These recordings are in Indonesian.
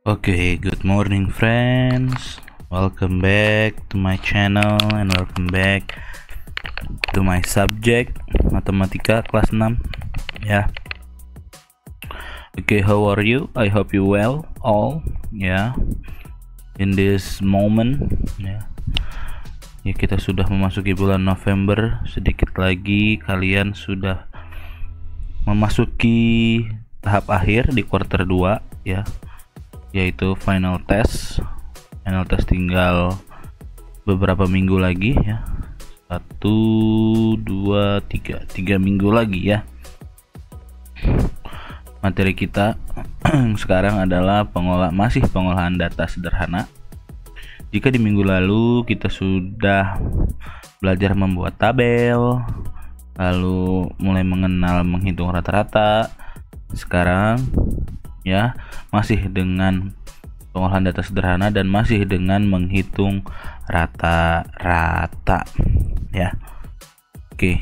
Okay, good morning friends. Welcome back to my channel and welcome back to my subject Matematika kelas 6 ya. Okay, how are you? I hope you well all ya. In this moment ya. Ya, kita sudah memasuki bulan November. Sedikit lagi kalian sudah memasuki tahap akhir di quarter 2 ya, yaitu final test tinggal beberapa minggu lagi ya, 1, 2, 3 minggu lagi ya. Materi kita sekarang adalah pengolahan data sederhana. Jika di minggu lalu kita sudah belajar membuat tabel, lalu mulai mengenal menghitung rata-rata, sekarang ya masih dengan pengolahan data sederhana dan masih dengan menghitung rata-rata ya. Oke,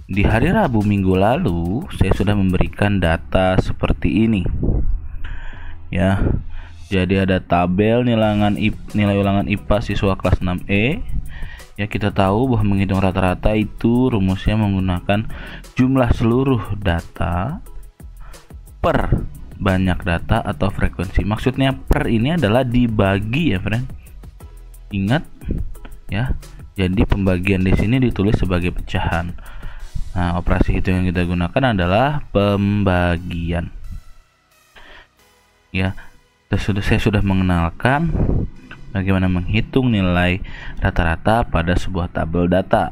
di hari Rabu minggu lalu saya sudah memberikan data seperti ini ya. Jadi ada tabel nilai ulangan IPA siswa kelas 6E ya. Kita tahu bahwa menghitung rata-rata itu rumusnya menggunakan jumlah seluruh data per banyak data atau frekuensi. Maksudnya per ini adalah dibagi ya, friend. Ingat ya. Jadi pembagian di sini ditulis sebagai pecahan. Nah, operasi hitung yang kita gunakan adalah pembagian. Ya, saya sudah mengenalkan bagaimana menghitung nilai rata-rata pada sebuah tabel data.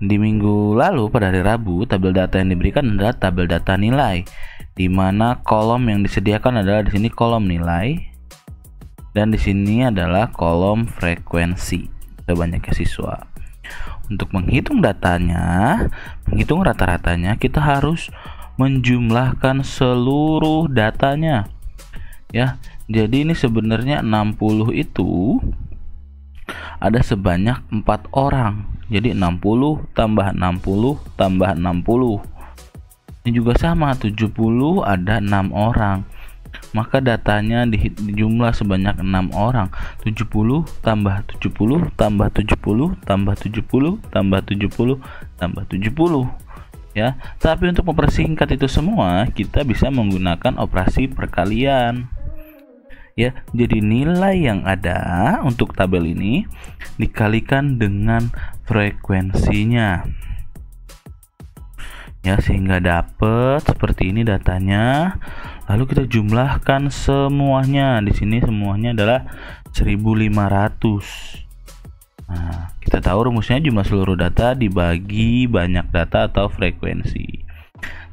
Di minggu lalu pada hari Rabu, tabel data yang diberikan adalah tabel data nilai, di mana kolom yang disediakan adalah di sini kolom nilai dan di sini adalah kolom frekuensi sebanyaknya siswa. Untuk menghitung datanya, menghitung rata-ratanya, kita harus menjumlahkan seluruh datanya ya. Jadi ini sebenarnya 60 itu ada sebanyak 4 orang. Jadi 60 tambah 60 tambah 60. Ini juga sama, 70 ada 6 orang. Maka datanya dijumlah sebanyak 6 orang. 70 tambah 70 tambah 70 tambah 70 tambah 70 tambah 70 ya. Tapi untuk mempersingkat itu semua, kita bisa menggunakan operasi perkalian ya. Jadi nilai yang ada untuk tabel ini dikalikan dengan frekuensinya ya, sehingga dapat seperti ini datanya. Lalu kita jumlahkan semuanya. Di sini semuanya adalah 1500. Nah, kita tahu rumusnya jumlah seluruh data dibagi banyak data atau frekuensi.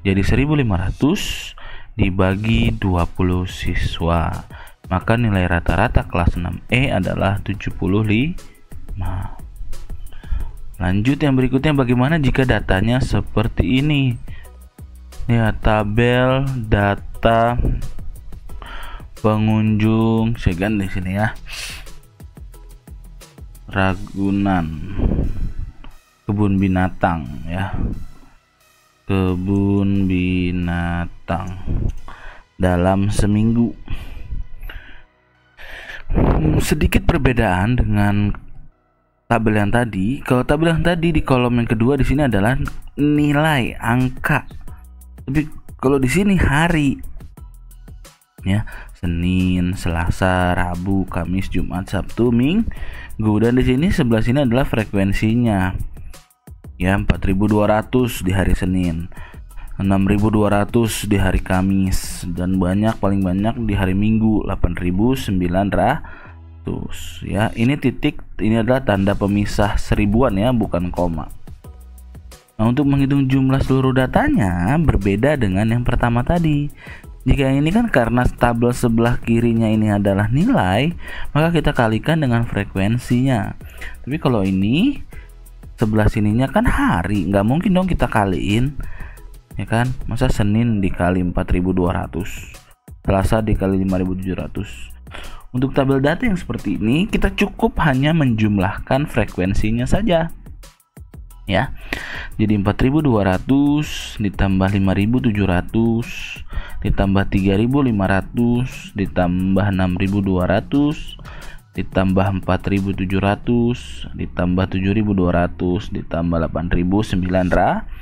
Jadi 1500 dibagi 20 siswa, maka nilai rata-rata kelas 6E adalah 75. Lanjut yang berikutnya, bagaimana jika datanya seperti ini? Ya, tabel data pengunjung segan di sini ya. Ragunan, kebun binatang ya. Kebun binatang dalam seminggu. Sedikit perbedaan dengan tabel yang tadi. Kalau tabel yang tadi di kolom yang kedua di sini adalah nilai angka. Tapi kalau di sini hari ya, Senin, Selasa, Rabu, Kamis, Jumat, Sabtu, Minggu, dan di sini sebelah sini adalah frekuensinya. Ya, 4200 di hari Senin, 6200 di hari Kamis, dan paling banyak di hari Minggu 8900 ya. Ini titik, ini adalah tanda pemisah seribuan ya, bukan koma. Nah, untuk menghitung jumlah seluruh datanya berbeda dengan yang pertama tadi. Jika ini kan karena tabel sebelah kirinya ini adalah nilai, maka kita kalikan dengan frekuensinya. Tapi kalau ini sebelah sininya kan hari, nggak mungkin dong kita kaliin ya kan. Masa Senin dikali 4200, Selasa dikali 5700. Untuk tabel data yang seperti ini, kita cukup hanya menjumlahkan frekuensinya saja ya. Jadi 4.200 ditambah 5.700 ditambah 3.500 ditambah 6.200 ditambah 4.700 ditambah 7.200 ditambah 8.900.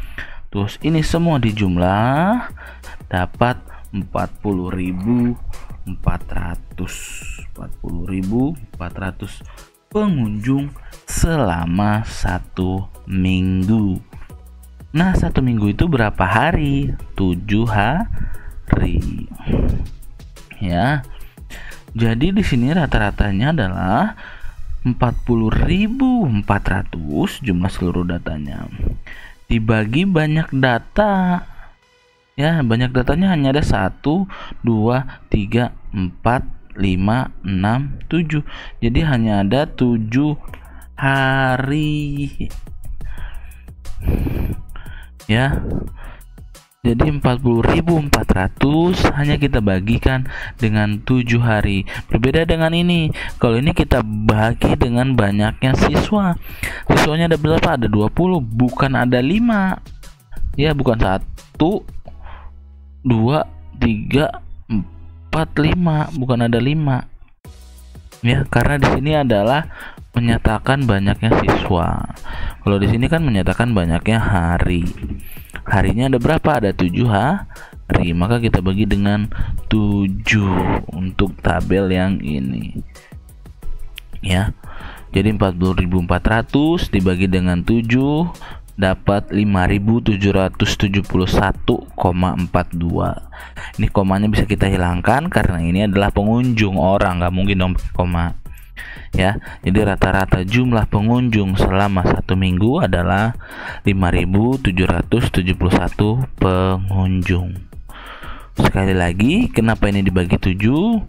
Ini semua dijumlah dapat 40.400 pengunjung selama 1 minggu. Nah, 1 minggu itu berapa hari? 7 hari. Ya. Jadi di sini rata-ratanya adalah 40.400 jumlah seluruh datanya. Dibagi banyak data. Ya, banyak datanya hanya ada 1, 2, 3, 4, 5, 6, 7. Jadi hanya ada 7 hari. Ya. Jadi 40.400 hanya kita bagikan dengan 7 hari. Berbeda dengan ini. Kalau ini kita bagi dengan banyaknya siswa. Siswanya ada berapa? Ada 20, bukan ada 5. Ya, bukan 1, 2, 3, 4, 5, bukan ada 5. Ya, karena di sini adalah menyatakan banyaknya siswa. Kalau di sini kan menyatakan banyaknya hari. Harinya ada berapa? Ada 7 hari. Maka kita bagi dengan 7 untuk tabel yang ini. Ya. Jadi 40.400 dibagi dengan 7 dapat 5.771,42. Ini komanya bisa kita hilangkan karena ini adalah pengunjung orang, nggak mungkin dong koma. Ya, jadi rata-rata jumlah pengunjung selama 1 minggu adalah 5.771 pengunjung. Sekali lagi, kenapa ini dibagi 7?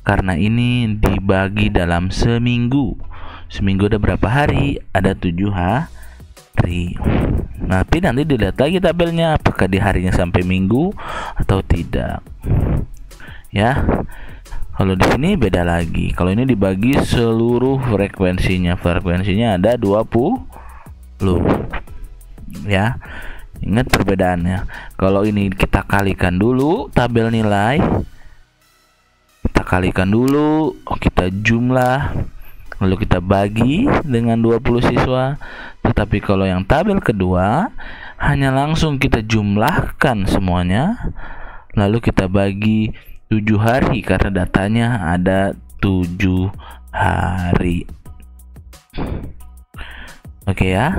Karena ini dibagi dalam seminggu. Seminggu ada berapa hari? Ada 7 hari. Tapi nanti dilihat lagi tabelnya apakah di harinya sampai minggu atau tidak. Ya. Kalau di sini beda lagi. Kalau ini dibagi seluruh frekuensinya. Frekuensinya ada 20. Ya. Ingat perbedaannya. Kalau ini kita kalikan dulu tabel nilai. Kita kalikan dulu, kita jumlah, lalu kita bagi dengan 20 siswa. Tetapi kalau yang tabel kedua hanya langsung kita jumlahkan semuanya, lalu kita bagi 7 hari karena datanya ada 7 hari. Oke ya.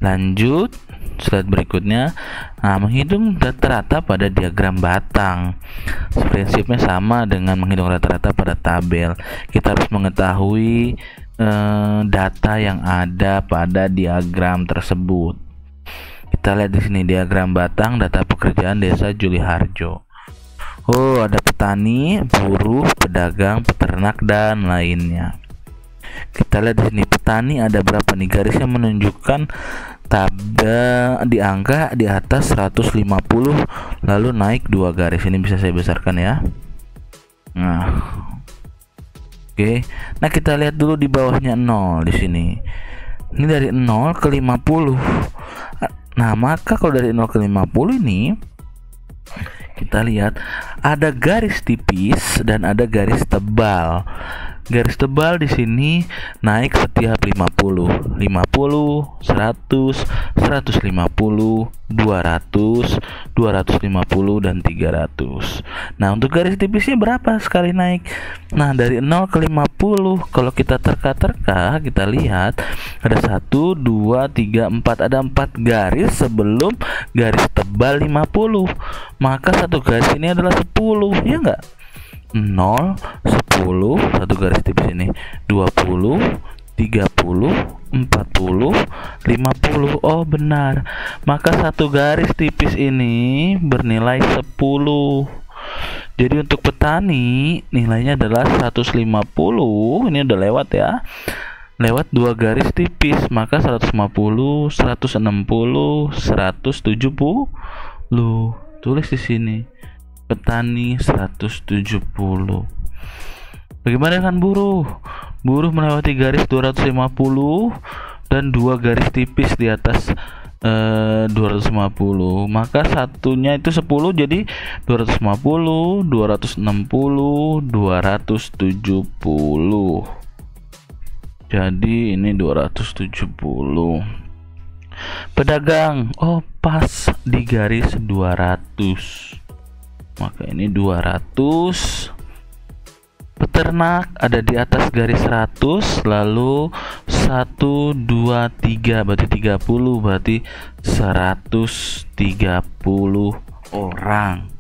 Lanjut slide berikutnya. Nah, menghitung rata-rata pada diagram batang. Prinsipnya sama dengan menghitung rata-rata pada tabel. Kita harus mengetahui data yang ada pada diagram tersebut. Kita lihat di sini diagram batang data pekerjaan Desa Juliharjo. Oh, ada petani, buruh, pedagang, peternak, dan lainnya. Kita lihat di sini petani ada berapa nih garisnya menunjukkan tabel di angka di atas 150 lalu naik 2 garis. Ini bisa saya besarkan ya. Nah. Oke. Nah, kita lihat dulu di bawahnya 0 di sini. Ini dari 0 ke 50. Nah, maka kalau dari 0 ke 50 ini kita lihat ada garis tipis dan ada garis tebal. Garis tebal di sini naik setiap 50, 100, 150, 200, 250 dan 300. Nah, untuk garis tipisnya berapa sekali naik? Nah, dari 0 ke 50 kalau kita terka-terka, kita lihat ada 1, 2, 3, 4, ada 4 garis sebelum garis tebal 50. Maka satu garis ini adalah 10, ya enggak? 0, 10, satu garis tipis ini 20, 30, 40, 50. Oh, benar. Maka satu garis tipis ini bernilai 10. Jadi untuk petani nilainya adalah 150. Ini udah lewat ya. Lewat 2 garis tipis, maka 150, 160, 170. Tulis di sini. Petani 170. Bagaimana dengan buruh? Buruh melewati garis 250 dan 2 garis tipis di atas 250, maka satunya itu 10, jadi 250, 260, 270. Jadi ini 270. Pedagang, oh pas di garis 200, maka ini 200. Peternak ada di atas garis 100, lalu 1, 2, 3 berarti 30, berarti 130 orang.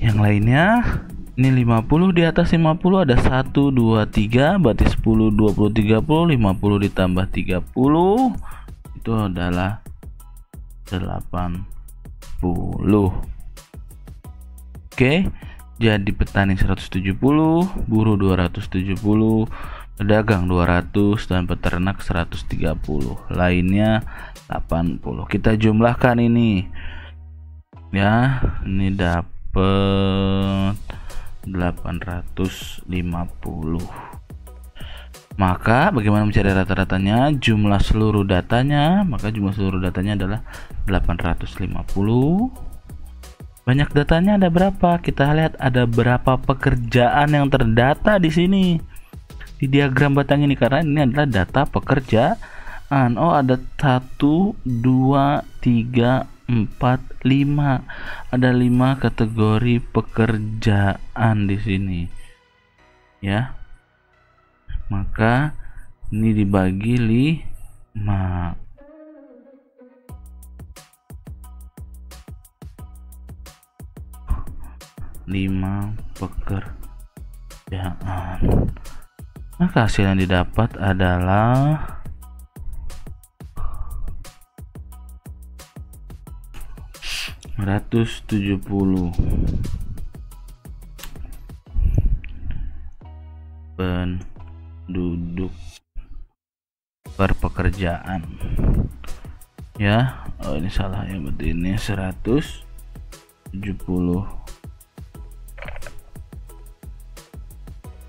Yang lainnya ini 50, di atas 50 ada 1, 2, 3 berarti 10, 20, 30, 50 ditambah 30 itu adalah 80. Oke. Jadi petani 170, buruh 270, pedagang 200, dan peternak 130. Lainnya 80. Kita jumlahkan ini. Ya, ini dapat 850. Maka bagaimana mencari rata-ratanya? Jumlah seluruh datanya, maka jumlah seluruh datanya adalah 850. Banyak datanya ada berapa? Kita lihat ada berapa pekerjaan yang terdata di sini di diagram batang ini, karena ini adalah data pekerjaan. Oh, ada 1, 2, 3, 4, 5. Ada 5 kategori pekerjaan di sini. Ya. Maka ini dibagi 5. Pekerjaan. Maka hasil yang didapat adalah 170 penduduk per pekerjaan. Ya, oh ini salah ya, berarti ini 170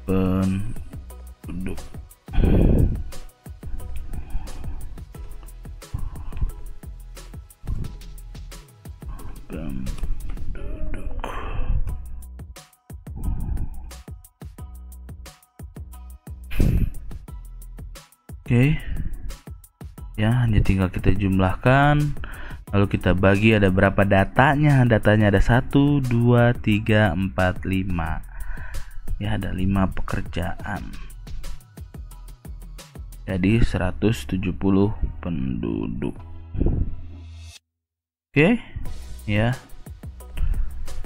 penduduk. Oke. Ya, hanya tinggal kita jumlahkan, lalu kita bagi ada berapa datanya. Datanya ada 1, 2, 3, 4, 5. Ya, ada 5 pekerjaan. Jadi 170 penduduk. Oke. Ya.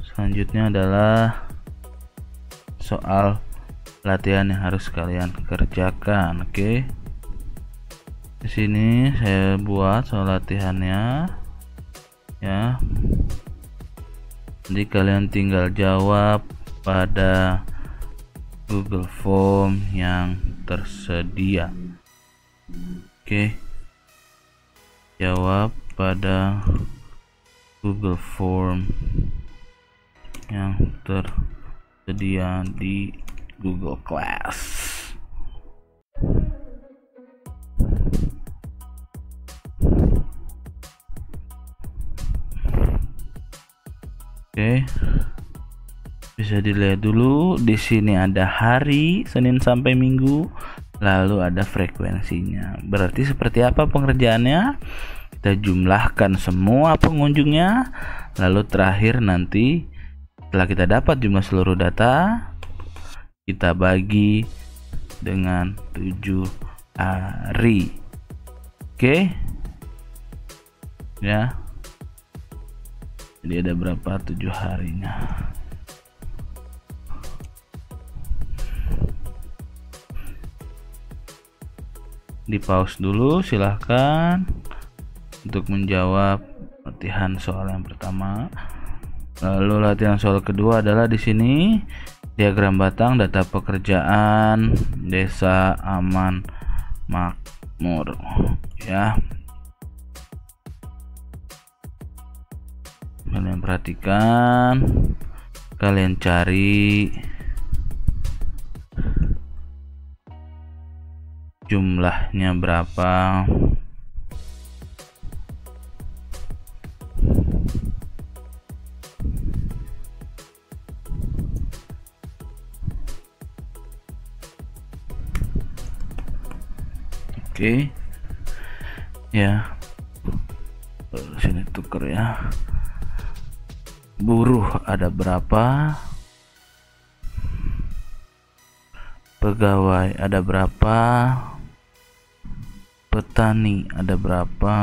Selanjutnya adalah soal latihan yang harus kalian kerjakan. Oke. Di sini saya buat soal latihannya. Ya. Jadi kalian tinggal jawab pada Google Form yang tersedia. Oke. Jawab pada Google Form yang tersedia di Google Class. Oke. Bisa dilihat dulu, di sini ada hari Senin sampai Minggu, lalu ada frekuensinya. Berarti seperti apa pengerjaannya? Kita jumlahkan semua pengunjungnya, lalu terakhir nanti setelah kita dapat jumlah seluruh data, kita bagi dengan 7 hari. Oke. Ya. Jadi ada berapa 7 harinya? Di pause dulu, silahkan untuk menjawab latihan soal yang pertama. Lalu latihan soal kedua adalah di sini diagram batang data pekerjaan desa aman makmur. Ya, kalian perhatikan, kalian cari jumlahnya berapa. Oke. Ya. Sini tuker ya. Buruh ada berapa? Pegawai ada berapa? Petani ada berapa?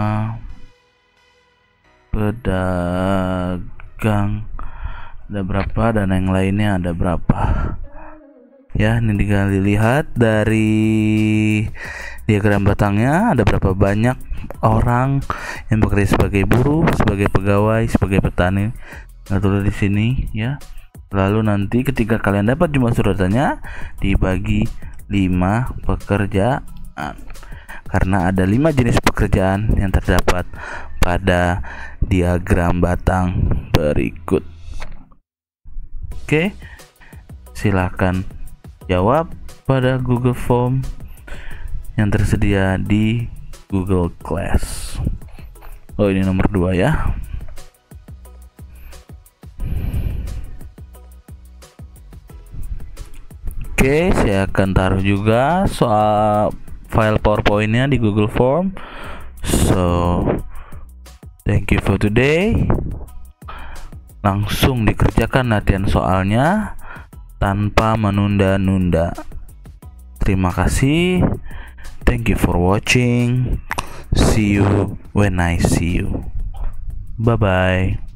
Pedagang ada berapa? Dan yang lainnya ada berapa? Ya, ini tinggal dilihat dari diagram batangnya ada berapa banyak orang yang bekerja sebagai buruh, sebagai pegawai, sebagai petani. Nah, tulis di sini ya. Lalu nanti ketika kalian dapat jumlah suratnya dibagi 5 pekerjaan. Karena ada 5 jenis pekerjaan yang terdapat pada diagram batang berikut. Oke. Silakan jawab pada Google Form yang tersedia di Google Class. Oh, ini nomor 2 ya. Oke, saya akan taruh juga soal file PowerPoint-nya di Google Form. So, thank you for today. Langsung dikerjakan latihan soalnya tanpa menunda-nunda. Terima kasih. Thank you for watching. See you when I see you. Bye bye.